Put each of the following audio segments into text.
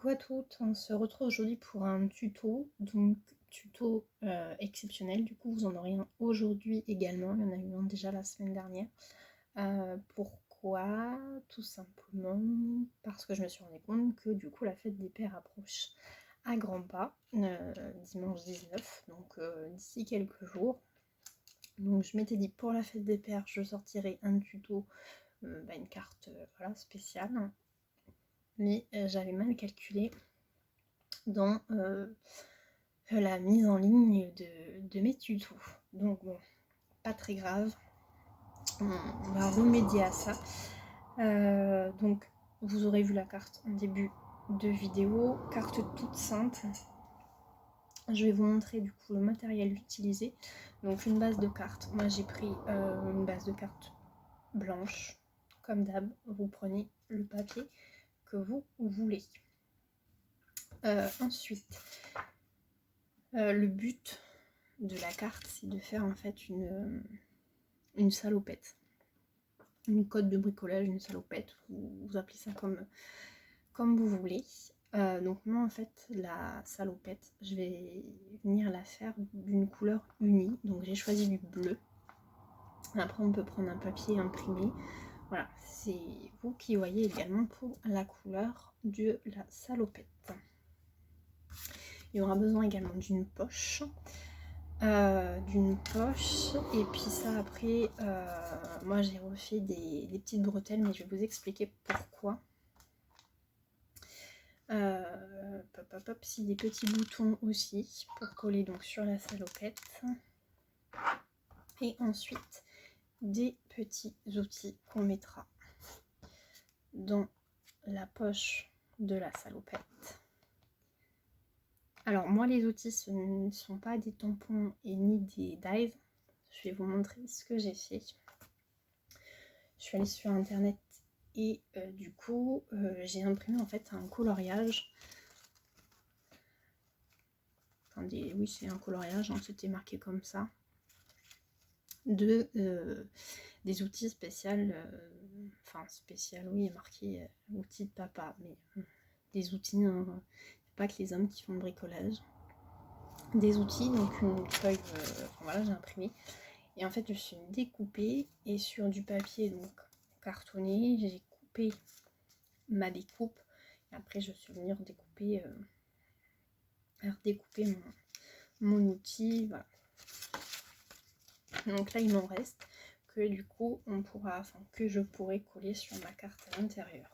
Coucou à toutes, on se retrouve aujourd'hui pour un tuto, donc tuto exceptionnel, du coup vous en aurez un aujourd'hui également, il y en a eu un déjà la semaine dernière. Pourquoi? Tout simplement parce que je me suis rendu compte que du coup la fête des pères approche à grands pas, dimanche 19, donc d'ici quelques jours. Donc je m'étais dit pour la fête des pères je sortirai un tuto, une carte voilà, spéciale. Mais j'avais mal calculé dans la mise en ligne de mes tutos. Donc bon, pas très grave, on va remédier à ça. Donc vous aurez vu la carte en début de vidéo, carte toute simple. Je vais vous montrer du coup le matériel utilisé. Donc une base de cartes, moi j'ai pris une base de cartes blanche, comme d'hab, vous prenez le papier que vous voulez. Ensuite, le but de la carte, c'est de faire en fait une salopette. Une cotte de bricolage, une salopette, vous appelez ça comme vous voulez. Donc moi en fait, la salopette, je vais venir la faire d'une couleur unie. Donc j'ai choisi du bleu. Après on peut prendre un papier imprimé. Voilà, c'est vous qui voyez également pour la couleur de la salopette. Il y aura besoin également d'une poche. Et puis ça après moi j'ai refait des petites bretelles, mais je vais vous expliquer pourquoi. Si des petits boutons aussi pour coller donc sur la salopette, et ensuite des petits outils qu'on mettra dans la poche de la salopette. Alors moi les outils ce ne sont pas des tampons et ni des dies. Je vais vous montrer ce que j'ai fait. Je suis allée sur internet et du coup j'ai imprimé en fait un coloriage. Attendez, oui c'est un coloriage, hein, c'était marqué comme ça. Des outils spéciaux, spécial oui, marqué outils de papa, mais des outils, hein, pas que les hommes qui font le bricolage. Des outils, donc une feuille, voilà j'ai imprimé. Et en fait, je suis découpée et sur du papier donc cartonné, j'ai coupé ma découpe. Et après, je suis venue redécouper, mon outil. Voilà. Donc là, il m'en reste que du coup, que je pourrais coller sur ma carte à l'intérieur.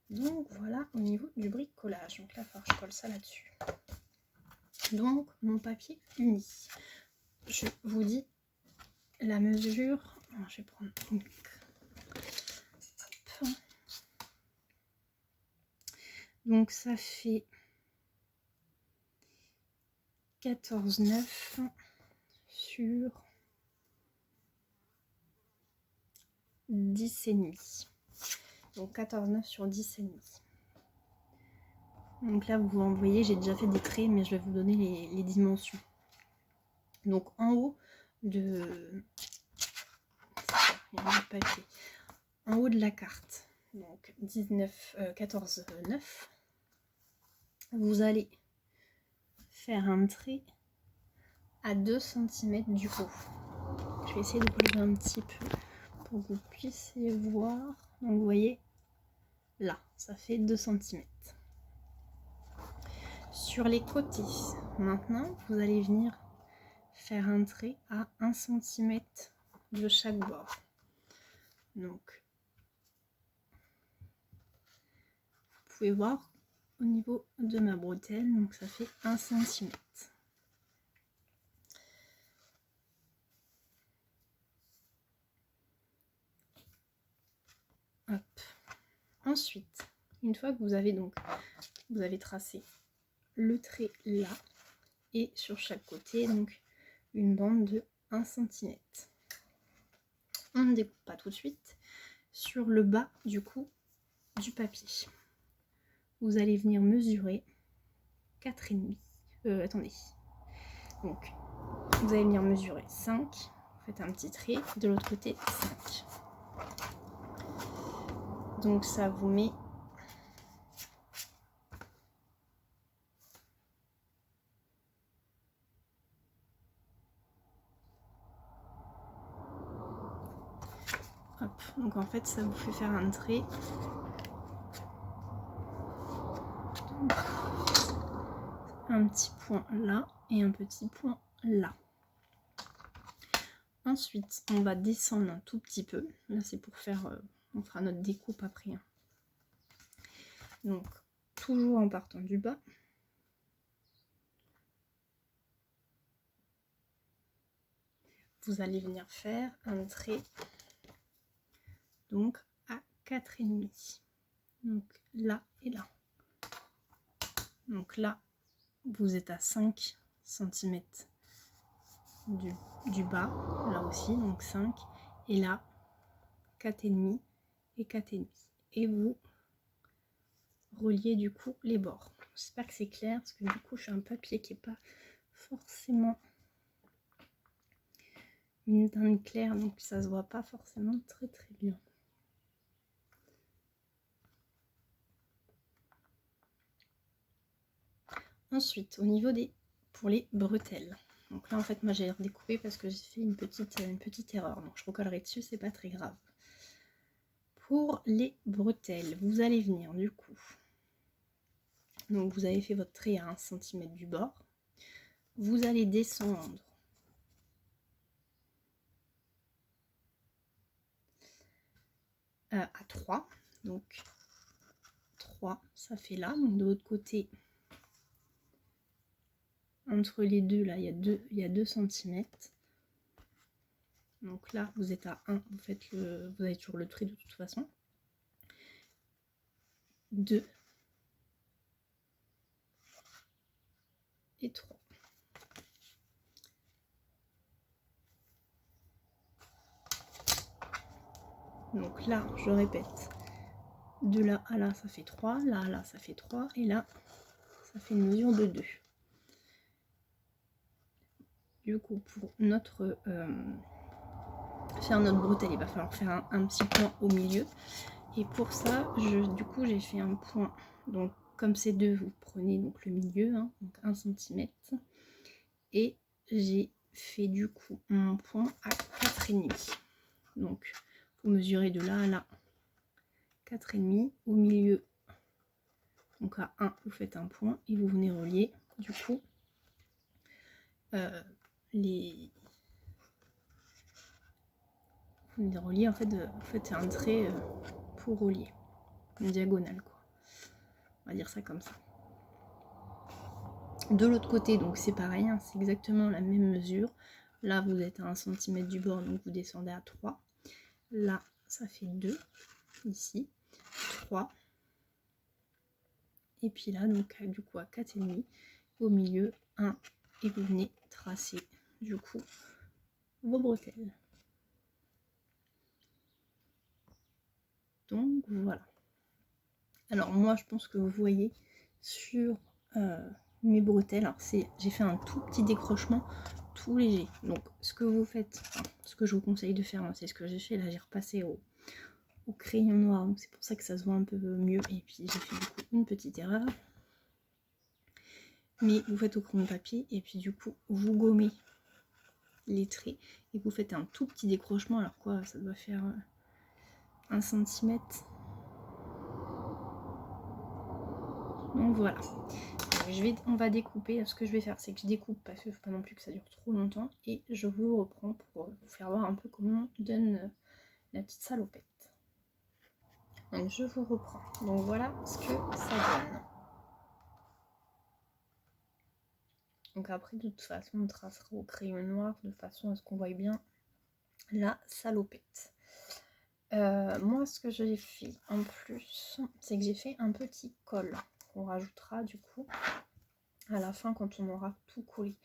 Donc voilà au niveau du bricolage. Donc là, je colle ça là-dessus. Donc mon papier uni. Je vous dis la mesure. Alors, je vais prendre une... Donc ça fait 14,9 sur 10,5. Donc 14,9 sur 10,5. Donc là vous voyez, j'ai déjà fait des traits, mais je vais vous donner les dimensions. Donc en haut de... papier. En haut de la carte, donc 14,9, vous allez faire un trait à 2 cm du haut. Je vais essayer de poser un petit peu pour que vous puissiez voir. Donc vous voyez, là, ça fait 2 cm. Sur les côtés, maintenant, vous allez venir faire un trait à 1 cm de chaque bord. Donc, vous pouvez voir au niveau de ma bretelle, donc ça fait 1 cm. Hop. Ensuite, une fois que vous avez tracé le trait là, et sur chaque côté, donc une bande de 1 cm. On ne découpe pas tout de suite. Sur le bas du coup du papier, vous allez venir mesurer 4,5. Attendez. Donc, vous allez venir mesurer 5. Vous faites un petit trait. De l'autre côté, 5. Donc, ça vous met Donc en fait ça vous fait faire un trait. Donc, un petit point là et un petit point là. Ensuite on va descendre un tout petit peu. Là c'est pour faire, on fera notre découpe après. Hein. Donc toujours en partant du bas. Vous allez venir faire un trait donc à 4,5. Donc là et là. Donc là, vous êtes à 5 cm du bas, là aussi, donc 5. Et là, 4,5 et 4,5. Et vous reliez du coup les bords. J'espère que c'est clair, parce que du coup, je suis un papier qui n'est pas forcément une teinte claire, donc ça se voit pas forcément très bien. Ensuite, au niveau pour les bretelles. Donc là, en fait, moi, j'ai redécoupé parce que j'ai fait une petite erreur. Donc, je recollerai dessus, c'est pas très grave. Pour les bretelles, vous allez venir du coup. Donc, vous avez fait votre trait à 1 cm du bord. Vous allez descendre à 3. Donc, 3, ça fait là. Donc, de l'autre côté, entre les deux, là, il y a 2 cm. Donc là, vous êtes à 1, vous avez toujours le trait de toute façon. 2 et 3. Donc là, je répète, de là à là, ça fait 3, là à là, ça fait 3, et là, ça fait une mesure de 2. Du coup, pour faire notre bretelle, il va falloir faire un petit point au milieu. Et pour ça, du coup, j'ai fait un point. Donc, comme c'est 2, vous prenez donc le milieu, hein, donc 1 cm. Et j'ai fait du coup un point à 4,5. Donc, vous mesurez de là à là 4,5 au milieu. Donc à 1, vous faites un point et vous venez relier du coup vous venez relier en fait, vous faites un trait pour relier, une diagonale quoi. On va dire ça comme ça. De l'autre côté, donc c'est pareil, hein, c'est exactement la même mesure. Là, vous êtes à 1 cm du bord, donc vous descendez à 3. Là, ça fait 2, ici, 3. Et puis là, donc du coup à 4,5, au milieu, 1. Et vous venez tracer, du coup, vos bretelles. Donc voilà. Alors moi, je pense que vous voyez sur mes bretelles, alors j'ai fait un tout petit décrochement tout léger. Donc ce que vous faites, enfin, ce que je vous conseille de faire, c'est ce que j'ai fait. Là, j'ai repassé au crayon noir, donc c'est pour ça que ça se voit un peu mieux. Et puis j'ai fait du coup une petite erreur. Mais vous faites au crayon papier et puis du coup vous gommez les traits et vous faites un tout petit décrochement. Alors quoi, ça doit faire 1 cm. Donc voilà. On va découper. Ce que je vais faire, c'est que je découpe parce qu'il ne faut pas non plus que ça dure trop longtemps. Et je vous reprends pour vous faire voir un peu comment on donne la petite salopette. Donc je vous reprends. Donc voilà ce que ça donne. Donc après, de toute façon, on tracera au crayon noir de façon à ce qu'on voit bien la salopette. Moi, ce que j'ai fait en plus, c'est que j'ai fait un petit col qu'on rajoutera du coup à la fin quand on aura tout collé.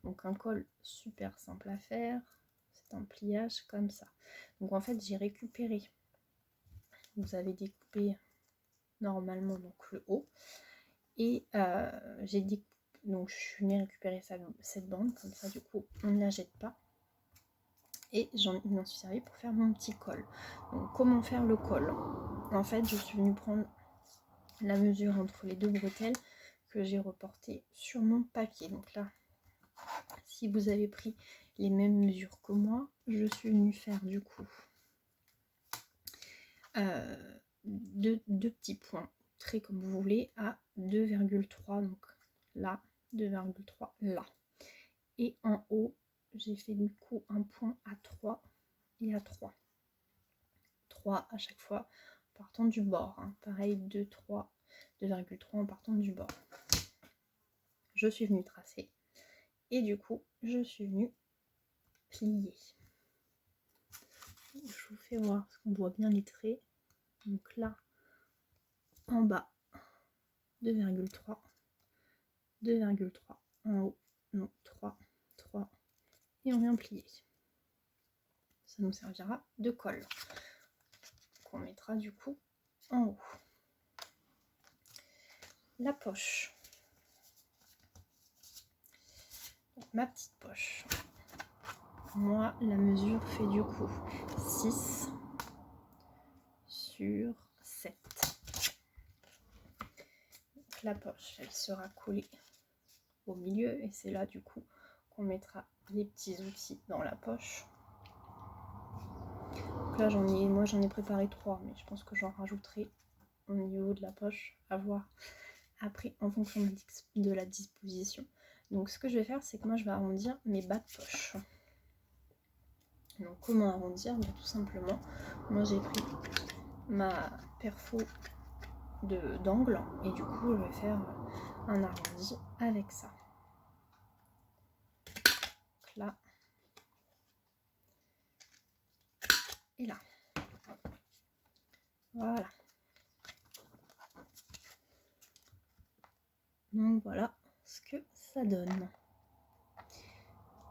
Donc un col super simple à faire, c'est un pliage comme ça. Donc en fait j'ai récupéré, vous avez découpé normalement donc le haut et j'ai découpé, donc je suis venue récupérer cette bande comme ça, du coup on ne la jette pas. Et j'en suis servi pour faire mon petit col. Donc comment faire le col? En fait je suis venue prendre la mesure entre les deux bretelles que j'ai reporté sur mon papier. Donc là, si vous avez pris les mêmes mesures que moi, je suis venue faire du coup deux petits points, très comme vous voulez, à 2,3, donc là, 2,3 là. Et en haut, j'ai fait du coup un point à 3 et à 3. 3 à chaque fois en partant du bord. Hein. Pareil, 2, 3, 2,3 en partant du bord. Je suis venue tracer. Et du coup, je suis venue plier. Je vous fais voir parce qu'on voit bien les traits. Donc là, en bas, 2,3, 2,3, en haut, non, 3, 3, et on vient plier. Ça nous servira de colle qu'on mettra du coup en haut. La poche. Donc, ma petite poche. Moi, la mesure fait du coup 6 sur 7. Donc, la poche, elle sera collée au milieu et c'est là du coup qu'on mettra les petits outils dans la poche. Donc là j'en ai préparé 3, mais je pense que j'en rajouterai au niveau de la poche à voir après en fonction de la disposition. Donc ce que je vais faire, c'est que moi je vais arrondir mes bas de poche. Donc comment arrondir? Tout simplement, moi j'ai pris ma perfo d'angle et du coup je vais faire un arrondi avec ça. Donc là et là. Voilà. Donc voilà ce que ça donne.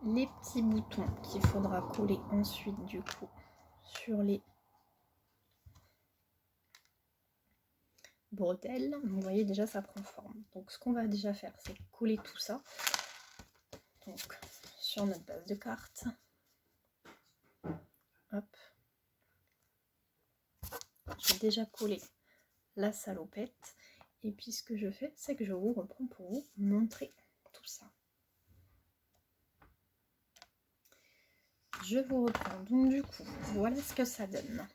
Les petits boutons qu'il faudra coller ensuite du coup sur les bretelles. Vous voyez déjà ça prend forme. Donc ce qu'on va déjà faire, c'est coller tout ça. Donc sur notre base de carte. Hop. J'ai déjà collé la salopette. Et puis ce que je fais, c'est que je vous reprends pour vous montrer tout ça. Je vous reprends. Donc du coup, voilà ce que ça donne.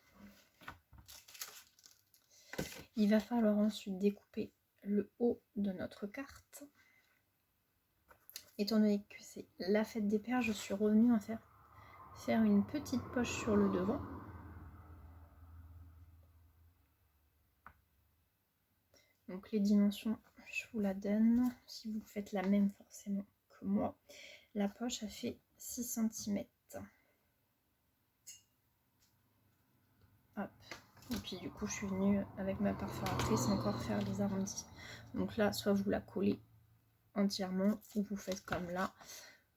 Il va falloir ensuite découper le haut de notre carte. Étant donné que c'est la fête des pères, je suis revenue à faire une petite poche sur le devant. Donc les dimensions, je vous la donne. Si vous faites la même forcément que moi. La poche a fait 6 cm. Hop. Et puis du coup je suis venue avec ma perforatrice encore faire les arrondis. Donc là, soit vous la collez entièrement ou vous faites comme là.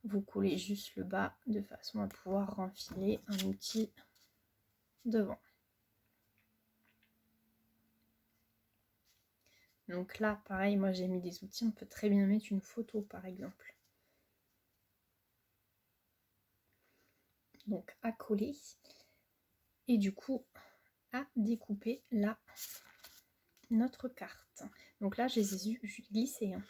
Vous collez juste le bas de façon à pouvoir renfiler un outil devant. Donc là, pareil, moi j'ai mis des outils, on peut très bien mettre une photo par exemple. Donc à coller et du coup à découper là notre carte. Donc là, je les ai glissés. Hein.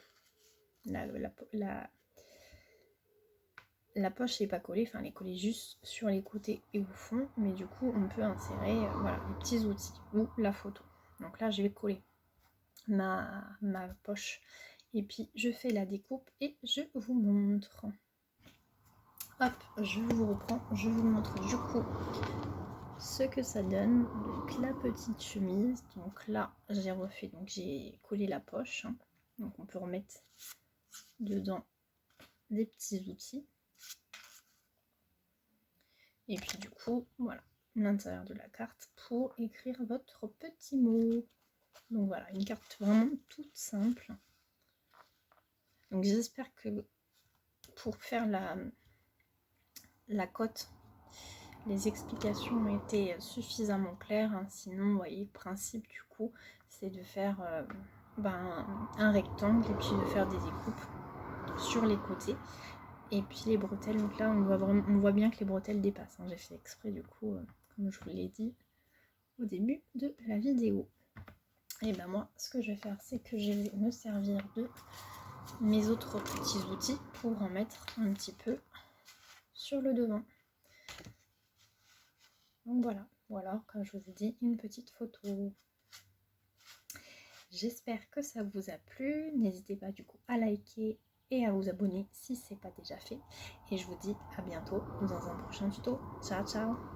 La poche n'est pas collée, enfin elle est collée juste sur les côtés et au fond, mais du coup on peut insérer voilà, les petits outils ou la photo. Donc là je vais coller ma poche et puis je fais la découpe et je vous montre. Hop, je vous reprends, je vous montre du coup ce que ça donne. Donc la petite chemise, donc là j'ai refait, donc j'ai collé la poche, hein. Donc on peut remettre dedans des petits outils. Et puis du coup, voilà, l'intérieur de la carte pour écrire votre petit mot. Donc voilà, une carte vraiment toute simple. Donc j'espère que pour faire la cote, les explications ont été suffisamment claires. Hein. Sinon, vous voyez, le principe du coup, c'est de faire un rectangle et puis de faire des découpes sur les côtés. Et puis les bretelles, donc là on voit bien que les bretelles dépassent. Hein. J'ai fait exprès du coup, comme je vous l'ai dit au début de la vidéo. Et ben moi, ce que je vais faire, c'est que je vais me servir de mes autres petits outils pour en mettre un petit peu sur le devant. Donc voilà, ou alors, comme je vous ai dit, une petite photo. J'espère que ça vous a plu. N'hésitez pas du coup à liker et à vous abonner si ce n'est pas déjà fait. Et je vous dis à bientôt dans un prochain tuto. Ciao ciao.